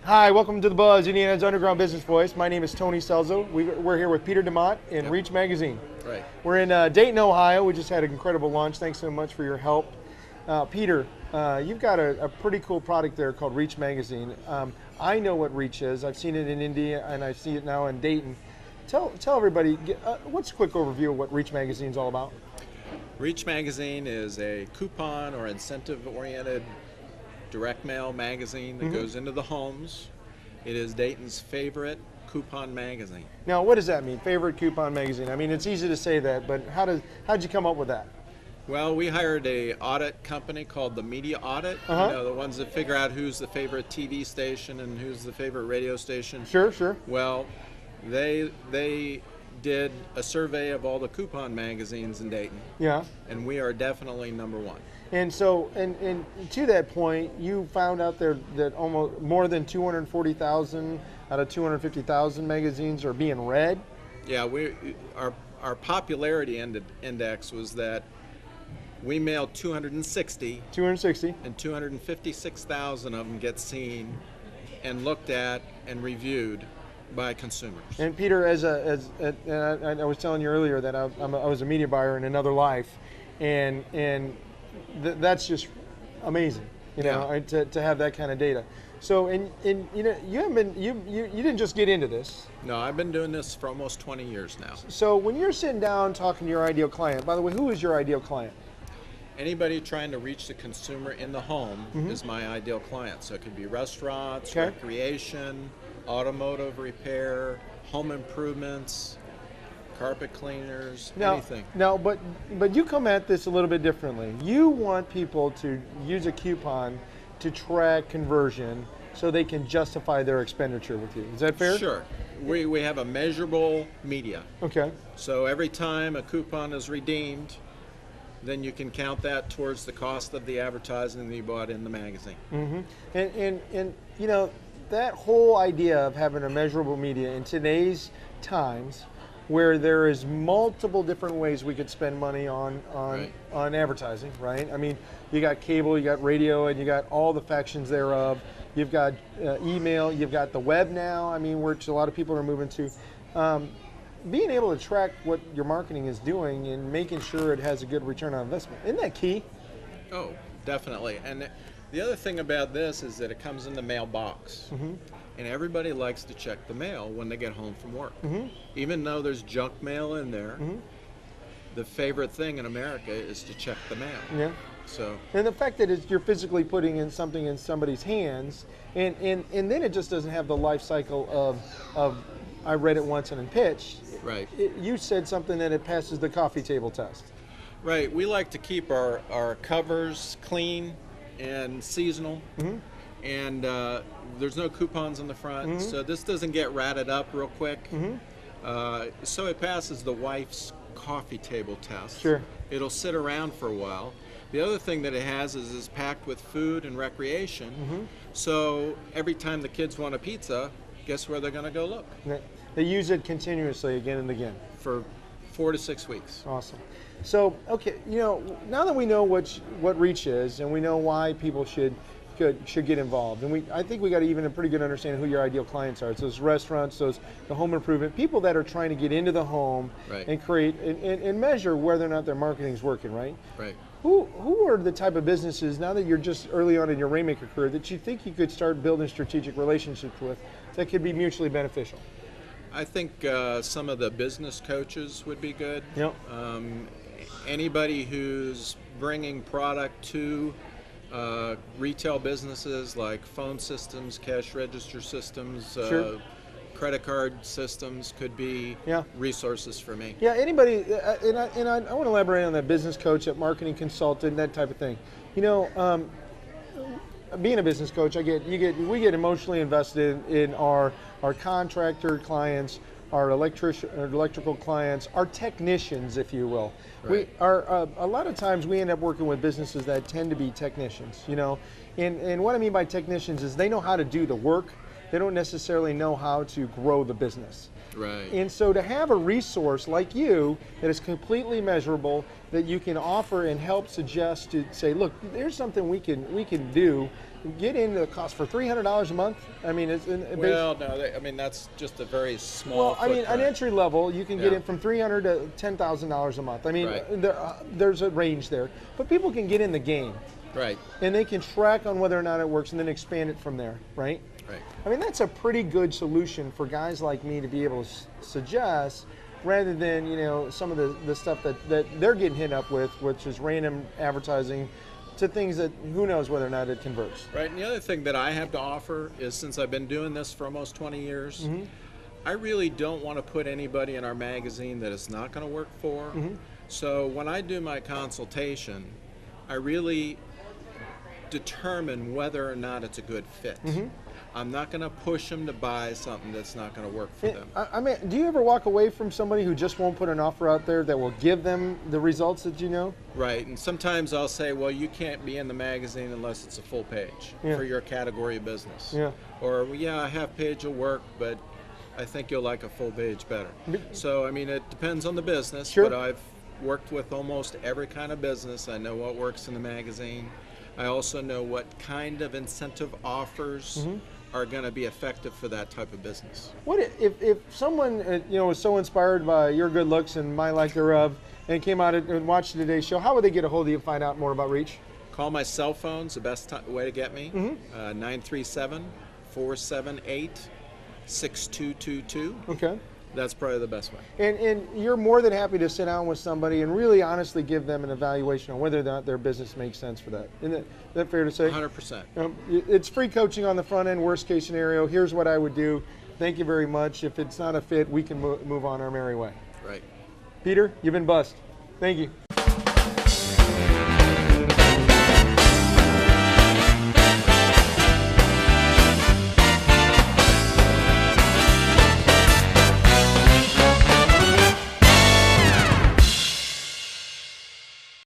Hi, welcome to the Buzz, Indiana's Underground Business Voice. My name is Tony Selzo. We're here with Peter DeMott in Reach Magazine. Right. We're in Dayton, Ohio. We just had an incredible launch. Thanks so much for your help. Peter, you've got a pretty cool product there called Reach Magazine. I know what Reach is. I've seen it in India and I see it now in Dayton. Tell everybody, what's a quick overview of what Reach Magazine is all about? Reach Magazine is a coupon or incentive-oriented direct mail magazine that goes into the homes. It is Dayton's favorite coupon magazine. Now, what does that mean, favorite coupon magazine? I mean, it's easy to say that, but how'd you come up with that? Well, we hired a audit company called the Media Audit. You know, the ones that figure out who's the favorite TV station and who's the favorite radio station. Sure. Well, they did a survey of all the coupon magazines in Dayton. Yeah. And we are definitely number one. And so, and to that point, you found out there that almost more than 240,000 out of 250,000 magazines are being read. Yeah, our popularity index was that we mailed 260, and 256,000 of them get seen and looked at and reviewed by consumers. And Peter, and I was telling you earlier that I was a media buyer in another life, and that's just amazing, you know, to have that kind of data. So, and you know, you didn't just get into this. No, I've been doing this for almost 20 years now. So when you're sitting down talking to your ideal client, by the way, who is your ideal client? Anybody trying to reach the consumer in the home is my ideal client. So it could be restaurants, recreation, automotive repair, home improvements, carpet cleaners, anything. Now, but you come at this a little bit differently. You want people to use a coupon to track conversion so they can justify their expenditure with you. Is that fair? Sure. We have a measurable media. Okay. So every time a coupon is redeemed, then you can count that towards the cost of the advertising that you bought in the magazine. And you know, that whole idea of having a measurable media in today's times, where there is multiple different ways we could spend money on advertising, right? I mean, you got cable, you got radio, and you got all the factions thereof. You've got email, you've got the web now, I mean, which a lot of people are moving to. Being able to track what your marketing is doing and making sure it has a good return on investment, isn't that key? Oh, definitely. And the other thing about this is that it comes in the mailbox. And everybody likes to check the mail when they get home from work. Even though there's junk mail in there, the favorite thing in America is to check the mail. Yeah. So. And the fact that you're physically putting in something in somebody's hands, and then it just doesn't have the life cycle of I read it once and then pitched. Right. You said something that it passes the coffee table test. Right. We like to keep our covers clean and seasonal. And there's no coupons on the front, so this doesn't get ratted up real quick. So it passes the wife's coffee table test. Sure. It'll sit around for a while. The other thing that it has is it's packed with food and recreation. So every time the kids want a pizza, guess where they're going to go look? They use it continuously again and again. For 4 to 6 weeks. Awesome. So, okay, you know, now that we know what Reach is and we know why people should get involved, and I think we got even a pretty good understanding who your ideal clients are. It's those restaurants, the home improvement people that are trying to get into the home and create and measure whether or not their marketing is working, right? Right. Who are the type of businesses, now that you're just early on in your Rainmaker career, that you think you could start building strategic relationships with that could be mutually beneficial? I think some of the business coaches would be good. Yep. Anybody who's bringing product to retail businesses like phone systems, cash register systems, credit card systems could be resources for me. Yeah, anybody, and I want to elaborate on that business coach, that marketing consultant, that type of thing. You know, being a business coach, we get emotionally invested in our contractor clients, our electrical clients, our technicians, if you will. Right. A lot of times we end up working with businesses that tend to be technicians, you know, and what I mean by technicians is they know how to do the work, they don't necessarily know how to grow the business. Right. And so to have a resource like you that is completely measurable, that you can offer and help suggest to say, look, there's something we can do. Get into the cost for $300 a month. I mean, it's well, no, I mean that's just a very small. Well, I mean, footprint. an entry level, you can get it from $300 to $10,000 a month. I mean, there's a range there, but people can get in the game, right? And they can track on whether or not it works, and then expand it from there, right? Right. I mean, that's a pretty good solution for guys like me to be able to suggest, rather than some of the stuff that they're getting hit up with, which is random advertising to things that who knows whether or not it converts. Right, and the other thing that I have to offer is, since I've been doing this for almost 20 years, I really don't want to put anybody in our magazine that it's not going to work for. So when I do my consultation, I really determine whether or not it's a good fit. I'm not going to push them to buy something that's not going to work for them. I mean, do you ever walk away from somebody who just won't put an offer out there that will give them the results that you know? Right, and sometimes I'll say, well, you can't be in the magazine unless it's a full page for your category of business. Or, yeah, a half page will work, but I think you'll like a full page better. So, I mean, it depends on the business, but I've worked with almost every kind of business. I know what works in the magazine. I also know what kind of incentive offers are going to be effective for that type of business. What if someone was so inspired by your good looks and my lack thereof, and came out and watched today's show? How would they get a hold of you and find out more about Reach? Call my cell phone's the best way to get me. 937-478-6222. Okay. That's probably the best way. And you're more than happy to sit down with somebody and really honestly give them an evaluation on whether or not their business makes sense for that. Isn't that fair to say? 100%. It's free coaching on the front end, worst case scenario. Here's what I would do. Thank you very much. If it's not a fit, we can move on our merry way. Right. Peter, you've been blessed. Thank you.